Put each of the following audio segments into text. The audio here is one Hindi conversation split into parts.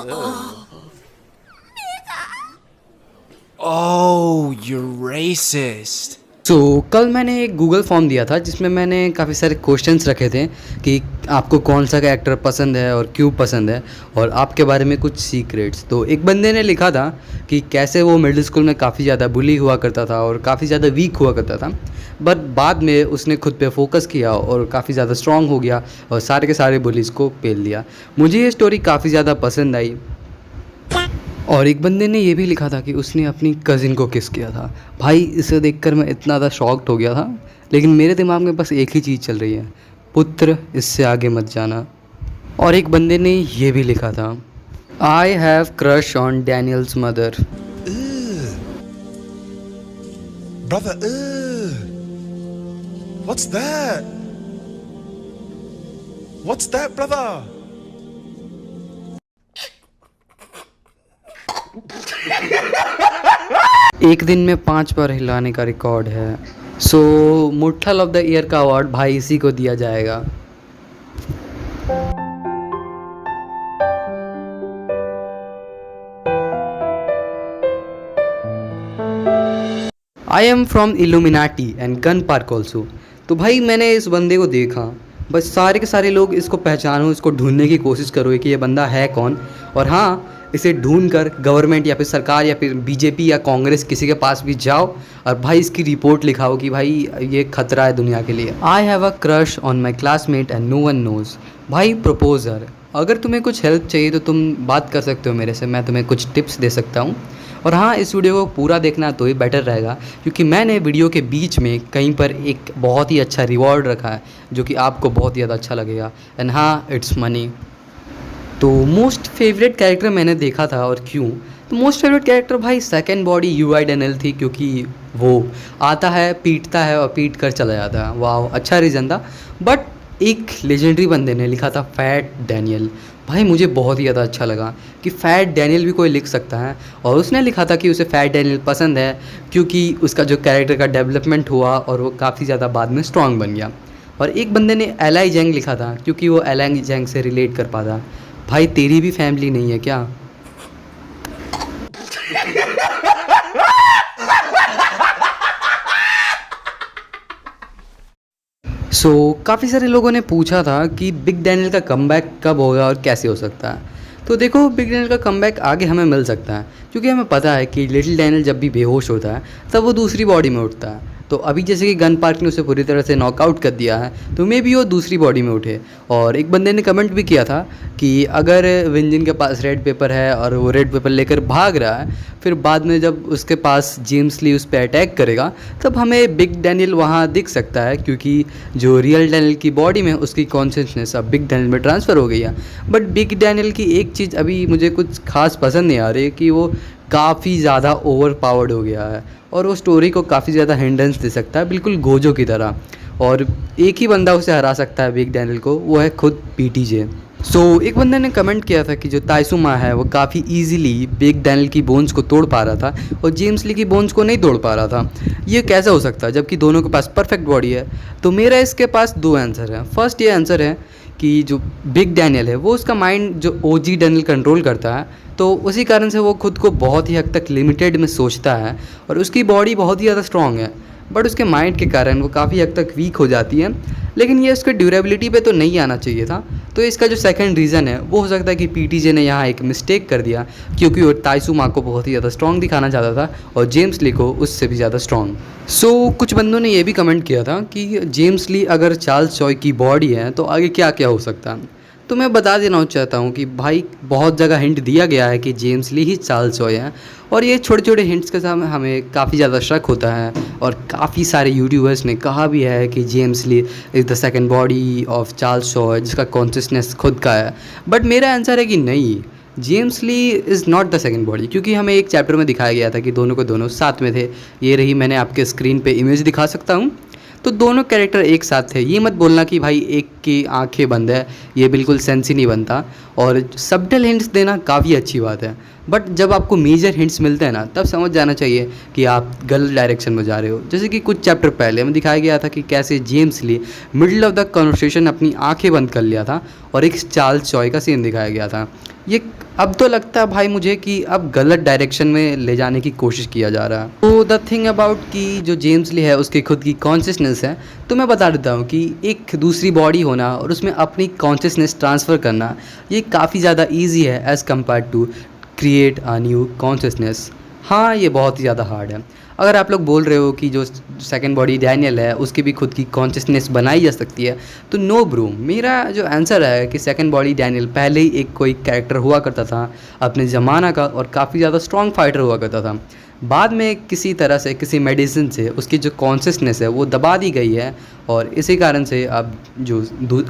Oh, you're racist. कल मैंने एक गूगल फॉर्म दिया था जिसमें मैंने काफ़ी सारे क्वेश्चंस रखे थे कि आपको कौन सा कैरेक्टर पसंद है और क्यों पसंद है, और आपके बारे में कुछ सीक्रेट्स। तो एक बंदे ने लिखा था कि कैसे वो मिडिल स्कूल में काफ़ी ज़्यादा बुली हुआ करता था और काफ़ी ज़्यादा वीक हुआ करता था, बट बाद में उसने खुद पे फोकस किया और काफ़ी ज़्यादा स्ट्रांग हो गया और सारे के सारे बुलीज़ को पेल लिया। मुझे ये स्टोरी काफ़ी ज़्यादा पसंद आई। और एक बंदे ने ये भी लिखा था कि उसने अपनी कज़िन को किस किया था। भाई इसे देखकर मैं इतना ज़्यादा शॉक्ड हो गया था, लेकिन मेरे दिमाग में बस एक ही चीज़ चल रही है, पुत्र इससे आगे मत जाना। और एक बंदे ने ये भी लिखा था, I have crush on Daniels mother. Brother, what's that? What's that, brother? एक दिन में 5 बार हिलाने का रिकॉर्ड है। मुट्ठल ऑफ द ईयर का अवार्ड भाई इसी को दिया जाएगा। I am from illuminati and gun park also. तो भाई मैंने इस बंदे को देखा, बस सारे के सारे लोग इसको पहचानो, इसको ढूंढने की कोशिश करो कि ये बंदा है कौन। और हाँ, इसे ढूंढ कर गवर्नमेंट या फिर सरकार या फिर बीजेपी या कांग्रेस किसी के पास भी जाओ और भाई इसकी रिपोर्ट लिखाओ कि भाई ये खतरा है दुनिया के लिए। I have a crush on my classmate and no one knows. भाई प्रपोजर, अगर तुम्हें कुछ हेल्प चाहिए तो तुम बात कर सकते हो मेरे से, मैं तुम्हें कुछ टिप्स दे सकता हूँ। और हाँ, इस वीडियो को पूरा देखना तो ही बेटर रहेगा, क्योंकि मैंने वीडियो के बीच में कहीं पर एक बहुत ही अच्छा रिवॉर्ड रखा है जो कि आपको बहुत ही ज़्यादा अच्छा लगेगा। एंड हाँ, इट्स मनी। तो मोस्ट फेवरेट कैरेक्टर मैंने देखा था, और क्यों? तो मोस्ट फेवरेट कैरेक्टर भाई सेकंड बॉडी यूआई डैनियल थी, क्योंकि वो आता है, पीटता है और पीट कर चला जाता है। वाह, अच्छा रीज़न था। बट एक लेजेंडरी बंदे ने लिखा था फैट डैनियल। भाई मुझे बहुत ही ज़्यादा अच्छा लगा कि फैट डैनियल भी कोई लिख सकता है, और उसने लिखा था कि उसे फैट डैनियल पसंद है क्योंकि उसका जो कैरेक्टर का डेवलपमेंट हुआ और वो काफ़ी ज़्यादा बाद में स्ट्रांग बन गया। और एक बंदे ने एलाई जेंग लिखा था क्योंकि वो एलाई जेंग से रिलेट कर पाता। भाई तेरी भी फैमिली नहीं है क्या? काफ़ी सारे लोगों ने पूछा था कि बिग डैनियल का कमबैक कब होगा और कैसे हो सकता है। तो देखो, बिग डैनियल का कमबैक आगे हमें मिल सकता है, क्योंकि हमें पता है कि लिटिल डैनियल जब भी बेहोश होता है तब वो दूसरी बॉडी में उठता है। तो अभी जैसे कि गन पार्क ने उसे पूरी तरह से नॉकआउट कर दिया है, तो मे भी वो दूसरी बॉडी में उठे। और एक बंदे ने कमेंट भी किया था कि अगर विंजिन के पास रेड पेपर है और वो रेड पेपर लेकर भाग रहा है, फिर बाद में जब उसके पास जेम्स ली उस पर अटैक करेगा तब हमें बिग डैनियल वहाँ दिख सकता है, क्योंकि जो रियल डैनियल की बॉडी में उसकी कॉन्शियसनेस अब बिग डैनियल में ट्रांसफ़र हो गई है। बट बिग डैनियल की एक चीज़ अभी मुझे कुछ खास पसंद नहीं आ रही कि वो काफ़ी ज़्यादा ओवर पावर्ड हो गया है और वो स्टोरी को काफ़ी ज़्यादा हिंड्रेंस दे सकता है, बिल्कुल गोजो की तरह। और एक ही बंदा उसे हरा सकता है बिग डैनियल को, वो है खुद पीटीजे। एक बंदे ने कमेंट किया था कि जो ताइसुमा है वो काफ़ी इजीली बिग डैनियल की बोन्स को तोड़ पा रहा था और जेम्स ली की बोन्स को नहीं तोड़ पा रहा था। ये कैसे हो सकता है जबकि दोनों के पास परफेक्ट बॉडी है? तो मेरा इसके पास 2 आंसर हैं। फर्स्ट ये आंसर है कि जो बिग डैनियल है वो उसका माइंड जो ओजी डैनियल कंट्रोल करता है, तो उसी कारण से वो खुद को बहुत ही हद तक लिमिटेड में सोचता है और उसकी बॉडी बहुत ही ज़्यादा स्ट्रॉन्ग है, बट उसके माइंड के कारण वो काफ़ी हद तक वीक हो जाती है। लेकिन ये उसके ड्यूरेबिलिटी पे तो नहीं आना चाहिए था। तो इसका जो सेकंड रीज़न है वो हो सकता है कि पीटीजे ने यहाँ एक मिस्टेक कर दिया, क्योंकि वो ताइसुमा को बहुत ही ज़्यादा स्ट्रॉन्ग दिखाना चाहता था और जेम्स ली को उससे भी ज़्यादा स्ट्रॉन्ग। कुछ बंदों ने ये भी कमेंट किया था कि जेम्स ली अगर चार्ल्स चॉय की बॉडी है तो आगे क्या क्या हो सकता है। तो मैं बता देना चाहता हूँ कि भाई बहुत जगह हिंट दिया गया है कि जेम्स ली ही चार्ल्स चॉय हैं, और ये छोटे छोटे हिंट्स के साथ हमें काफ़ी ज़्यादा शक होता है। और काफ़ी सारे यूट्यूबर्स ने कहा भी है कि James Lee is the second body of Charles Choi जिसका कॉन्शियसनेस खुद का है। बट मेरा आंसर है कि नहीं, James Lee is not the second body, क्योंकि हमें एक चैप्टर में दिखाया गया था कि दोनों को दोनों साथ में थे। ये रही, मैंने आपके स्क्रीन पे इमेज दिखा सकता हूँ। तो दोनों कैरेक्टर एक साथ थे। ये मत बोलना कि भाई एक की आंखें बंद है, ये बिल्कुल सेंस ही नहीं बनता। और सबटल हिंट्स देना काफ़ी अच्छी बात है। बट जब आपको मेजर हिंट्स मिलते हैं ना, तब समझ जाना चाहिए कि आप गलत डायरेक्शन में जा रहे हो। जैसे कि कुछ चैप्टर पहले हमें दिखाया गया था कि कैसे James Lee middle of the conversation अपनी आंखें बंद कर लिया था और एक चार्ल्स चॉय का सीन दिखाया गया था। ये अब तो लगता है भाई मुझे कि अब गलत डायरेक्शन में ले जाने की कोशिश किया जा रहा है। तो द थिंग अबाउट कि जो जेम्स ली है उसकी खुद की कॉन्शियसनेस है, तो मैं बता देता हूँ कि एक दूसरी बॉडी होना और उसमें अपनी कॉन्शियसनेस ट्रांसफ़र करना ये काफ़ी ज़्यादा ईजी है as compare to create a new consciousness. हाँ, ये बहुत ही ज़्यादा हार्ड है। अगर आप लोग बोल रहे हो कि जो सेकंड बॉडी डैनियल है उसकी भी खुद की कॉन्शियसनेस बनाई जा सकती है, तो नो ब्रो, मेरा जो आंसर है कि सेकंड बॉडी डैनियल पहले ही एक कोई कैरेक्टर हुआ करता था अपने ज़माना का और काफ़ी ज़्यादा स्ट्रॉन्ग फाइटर हुआ करता था। बाद में किसी तरह से किसी मेडिसिन से उसकी जो कॉन्शियसनेस है वो दबा दी गई है और इसी कारण से अब जो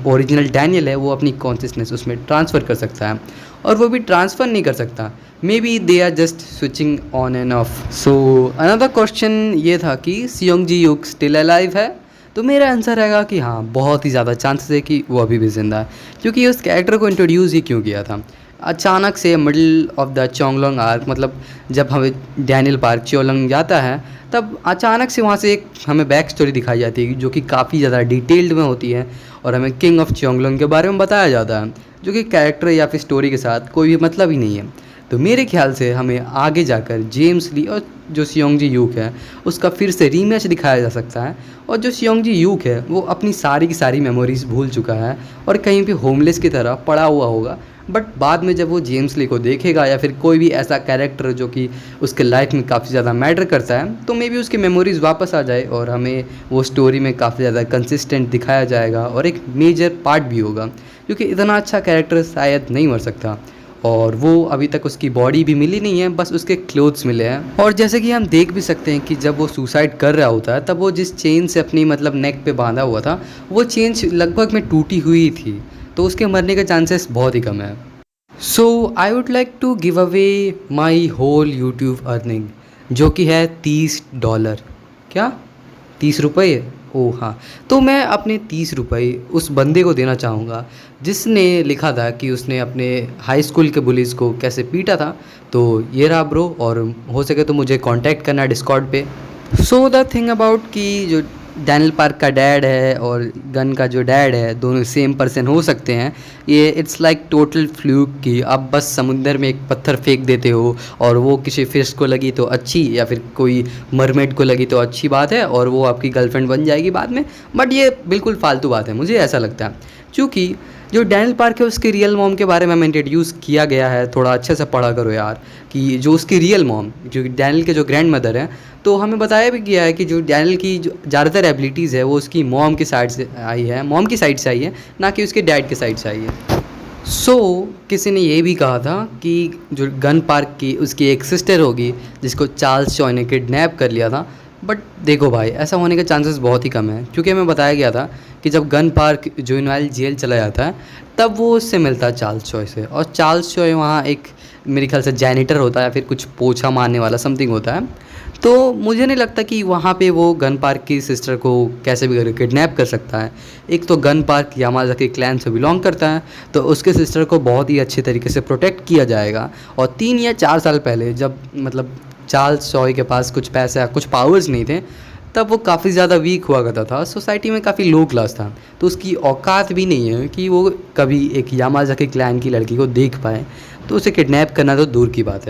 ओरिजिनल डैनियल है वो अपनी कॉन्शियसनेस उसमें ट्रांसफ़र कर सकता है, और वो भी ट्रांसफ़र नहीं कर सकता, maybe they are just switching on and off. So another question ये था कि सियोंग जी यूक स्टिल अलाइव है, तो मेरा आंसर रहेगा कि हाँ, बहुत ही ज़्यादा चांसेस है कि वो अभी भी ज़िंदा है, क्योंकि उस कैरेक्टर को इंट्रोड्यूस ही क्यों किया था अचानक से मिडिल ऑफ द चोंगलोंग आर्क, मतलब जब हमें डैनियल पार्क चोलोंग जाता है तब अचानक से वहाँ से एक हमें बैक स्टोरी दिखाई जाती है जो कि काफ़ी ज़्यादा डिटेल्ड में होती है और हमें किंग ऑफ चोंगलोंग के बारे में बताया जाता है, जो कि कैरेक्टर या फिर स्टोरी के साथ कोई भी मतलब ही नहीं है। तो मेरे ख्याल से हमें आगे जाकर जेम्स ली और जो सियोंग जी यूक है उसका फिर से रीमैच दिखाया जा सकता है, और जो सियोंग जी यूक है वो अपनी सारी की सारी मेमोरीज़ भूल चुका है और कहीं पे होमलेस की तरह पड़ा हुआ होगा। बट बाद में जब वो जेम्स ली को देखेगा या फिर कोई भी ऐसा कैरेक्टर जो कि उसके लाइफ में काफ़ी ज़्यादा मैटर करता है, तो मे बी उसकी मेमोरीज़ वापस आ जाए और हमें वो स्टोरी में काफ़ी ज़्यादा कंसिस्टेंट दिखाया जाएगा और एक मेजर पार्ट भी होगा, क्योंकि इतना अच्छा कैरेक्टर शायद नहीं मर सकता और वो अभी तक उसकी बॉडी भी मिली नहीं है, बस उसके क्लोथ्स मिले हैं। और जैसे कि हम देख भी सकते हैं कि जब वो सुसाइड कर रहा होता है तब वो जिस चेन से अपनी मतलब नेक पे बांधा हुआ था वो चेन लगभग में टूटी हुई थी, तो उसके मरने के चांसेस बहुत ही कम है। So I would like to give away my whole YouTube earning, जो कि है $30। क्या 30 रुपये? ओह हाँ, तो मैं अपने 30 रुपये उस बंदे को देना चाहूँगा जिसने लिखा था कि उसने अपने हाई स्कूल के बुलीज़ को कैसे पीटा था। तो ये रहा ब्रो, और हो सके तो मुझे कांटेक्ट करना डिस्कॉर्ड पे। सो द थिंग अबाउट कि जो डैनियल पार्क का डैड है और गन का जो डैड है दोनों सेम पर्सन हो सकते हैं, ये इट्स लाइक टोटल फ्लूक कि आप बस समुंदर में एक पत्थर फेंक देते हो और वो किसी फिश को लगी तो अच्छी, या फिर कोई मरमेड को लगी तो अच्छी बात है और वो आपकी गर्लफ्रेंड बन जाएगी बाद में। बट ये बिल्कुल फालतू बात है, मुझे ऐसा लगता है, क्योंकि जो डैनियल पार्क है उसकी रियल मॉम के बारे में हमें इंट्रोड्यूस किया गया है। थोड़ा अच्छे से पढ़ा करो यार, कि जो उसकी रियल मॉम जो डैनियल के जो ग्रैंड मदर है, तो हमें बताया भी गया है कि जो डैनियल की जो ज़्यादातर एबिलिटीज़ है वो उसकी मॉम की साइड से आई है, मॉम की साइड से आई है, ना कि उसके डैड की साइड से आई है। किसी ने ये भी कहा था कि जो गन पार्क की उसकी एक सिस्टर होगी जिसको चार्ल्स चॉय ने किडनैप कर लिया था। बट देखो भाई, ऐसा होने के चांसेस बहुत ही कम है, क्योंकि हमें बताया गया था कि जब गन पार्क जुवेनाइल जेल चला जाता है तब वो उससे मिलता है चार्ल्स चॉय से, और चार्ल्स चॉय वहाँ एक मेरे ख्याल से जैनिटर होता है या फिर कुछ पोछा मारने वाला समथिंग होता है। तो मुझे नहीं लगता कि वहाँ पे वो गन पार्क की सिस्टर को कैसे भी करके किडनैप कर सकता है। एक तो गन पार्क यामाज़ाकी क्लैन से बिलोंग करता है, तो उसके सिस्टर को बहुत ही अच्छे तरीके से प्रोटेक्ट किया जाएगा। और 3 या 4 साल पहले जब मतलब चार्ल्स चॉय के पास कुछ पैसा कुछ पावर्स नहीं थे, तब वो काफ़ी ज़्यादा वीक हुआ करता था, सोसाइटी में काफ़ी लो क्लास था, तो उसकी औकात भी नहीं है कि वो कभी एक यामाज़ाकी क्लैन की लड़की को देख पाए, तो उसे किडनैप करना तो दूर की बात है।